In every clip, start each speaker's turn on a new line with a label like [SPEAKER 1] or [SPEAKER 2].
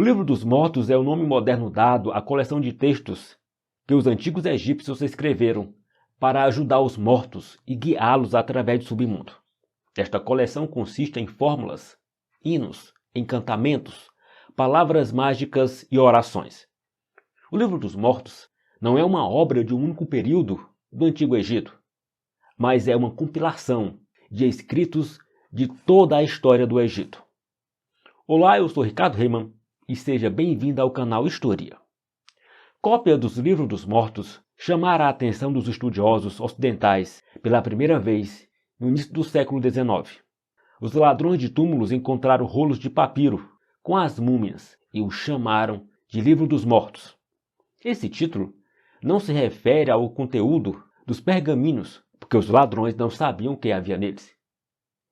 [SPEAKER 1] O Livro dos Mortos é o nome moderno dado à coleção de textos que os antigos egípcios escreveram para ajudar os mortos e guiá-los através do submundo. Esta coleção consiste em fórmulas, hinos, encantamentos, palavras mágicas e orações. O Livro dos Mortos não é uma obra de um único período do Antigo Egito, mas é uma compilação de escritos de toda a história do Egito. Olá, eu sou Ricardo Reimann e seja bem-vindo ao canal História. Cópia dos Livros dos Mortos chamara a atenção dos estudiosos ocidentais pela primeira vez no início do século XIX. Os ladrões de túmulos encontraram rolos de papiro com as múmias e o chamaram de Livro dos Mortos. Esse título não se refere ao conteúdo dos pergaminhos, porque os ladrões não sabiam o que havia neles.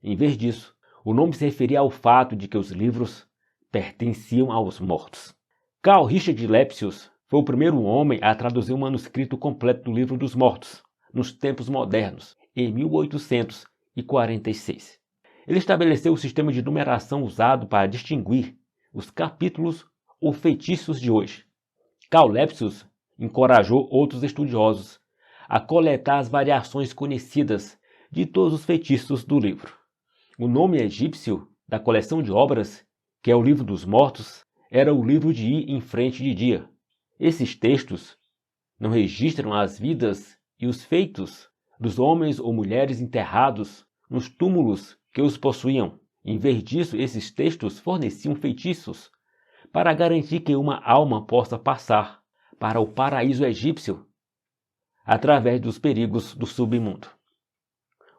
[SPEAKER 1] Em vez disso, o nome se referia ao fato de que os livros pertenciam aos mortos. Carl Richard Lepsius foi o primeiro homem a traduzir um manuscrito completo do Livro dos Mortos, nos tempos modernos, em 1846. Ele estabeleceu o sistema de numeração usado para distinguir os capítulos ou feitiços de hoje. Carl Lepsius encorajou outros estudiosos a coletar as variações conhecidas de todos os feitiços do livro. O nome egípcio da coleção de obras, que é o Livro dos Mortos, era o livro de ir em frente de dia. Esses textos não registram as vidas e os feitos dos homens ou mulheres enterrados nos túmulos que os possuíam. Em vez disso, esses textos forneciam feitiços para garantir que uma alma possa passar para o paraíso egípcio através dos perigos do submundo.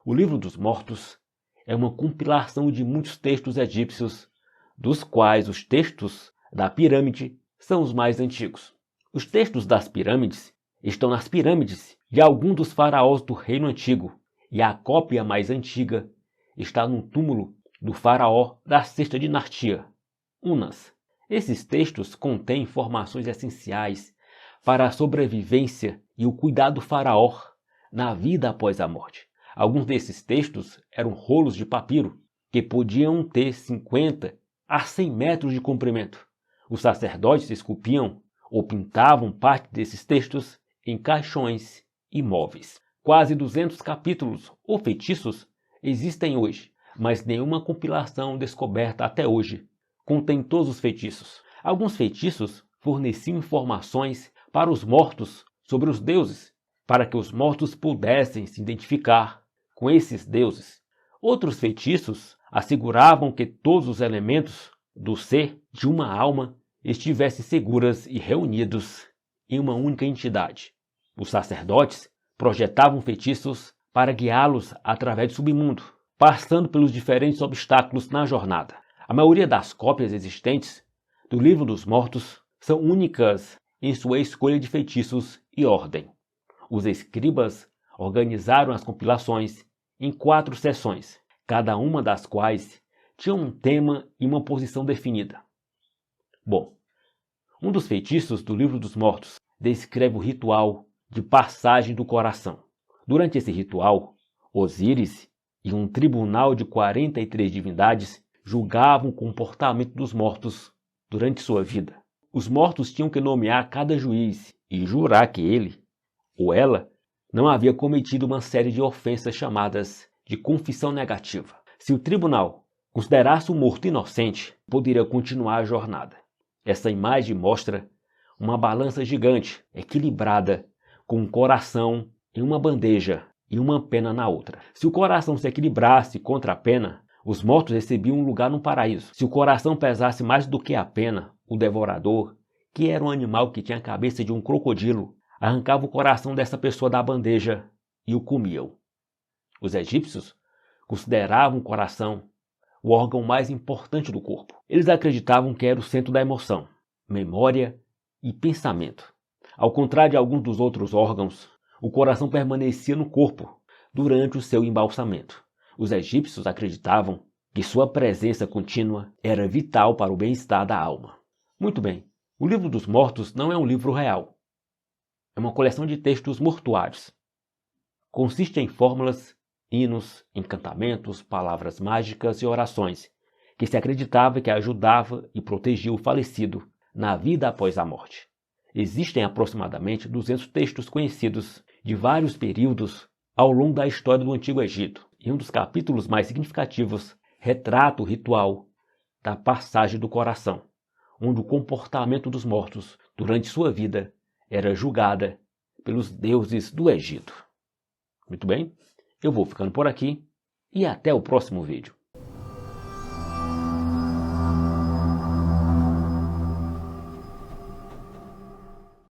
[SPEAKER 1] O Livro dos Mortos é uma compilação de muitos textos egípcios, dos quais os textos da pirâmide são os mais antigos. Os textos das pirâmides estão nas pirâmides de alguns dos faraós do Reino Antigo, e a cópia mais antiga está no túmulo do faraó da sexta dinastia, Unas. Esses textos contêm informações essenciais para a sobrevivência e o cuidado do faraó na vida após a morte. Alguns desses textos eram rolos de papiro que podiam ter 50 a 100 metros de comprimento. Os sacerdotes esculpiam ou pintavam parte desses textos em caixões e móveis. Quase 200 capítulos ou feitiços existem hoje, mas nenhuma compilação descoberta até hoje contém todos os feitiços. Alguns feitiços forneciam informações para os mortos sobre os deuses, para que os mortos pudessem se identificar com esses deuses. Outros feitiços asseguravam que todos os elementos do ser de uma alma estivessem seguras e reunidos em uma única entidade. Os sacerdotes projetavam feitiços para guiá-los através do submundo, passando pelos diferentes obstáculos na jornada. A maioria das cópias existentes do Livro dos Mortos são únicas em sua escolha de feitiços e ordem. Os escribas organizaram as compilações em 4 seções, cada uma das quais tinha um tema e uma posição definida. Bom, um dos feitiços do Livro dos Mortos descreve o ritual de passagem do coração. Durante esse ritual, Osíris e um tribunal de 43 divindades julgavam o comportamento dos mortos durante sua vida. Os mortos tinham que nomear cada juiz e jurar que ele ou ela não havia cometido uma série de ofensas chamadas de confissão negativa. Se o tribunal considerasse o morto inocente, poderia continuar a jornada. Essa imagem mostra uma balança gigante, equilibrada, com um coração em uma bandeja e uma pena na outra. Se o coração se equilibrasse contra a pena, os mortos recebiam um lugar no paraíso. Se o coração pesasse mais do que a pena, o devorador, que era um animal que tinha a cabeça de um crocodilo, arrancava o coração dessa pessoa da bandeja e o comiam. Os egípcios consideravam o coração o órgão mais importante do corpo. Eles acreditavam que era o centro da emoção, memória e pensamento. Ao contrário de alguns dos outros órgãos, o coração permanecia no corpo durante o seu embalsamento. Os egípcios acreditavam que sua presença contínua era vital para o bem-estar da alma. Muito bem, o Livro dos Mortos não é um livro real. É uma coleção de textos mortuários. Consiste em fórmulas, hinos, encantamentos, palavras mágicas e orações, que se acreditava que ajudava e protegia o falecido na vida após a morte. Existem aproximadamente 200 textos conhecidos de vários períodos ao longo da história do Antigo Egito, e um dos capítulos mais significativos retrata o ritual da passagem do coração, onde o comportamento dos mortos durante sua vida era julgada pelos deuses do Egito. Muito bem, eu vou ficando por aqui e até o próximo vídeo.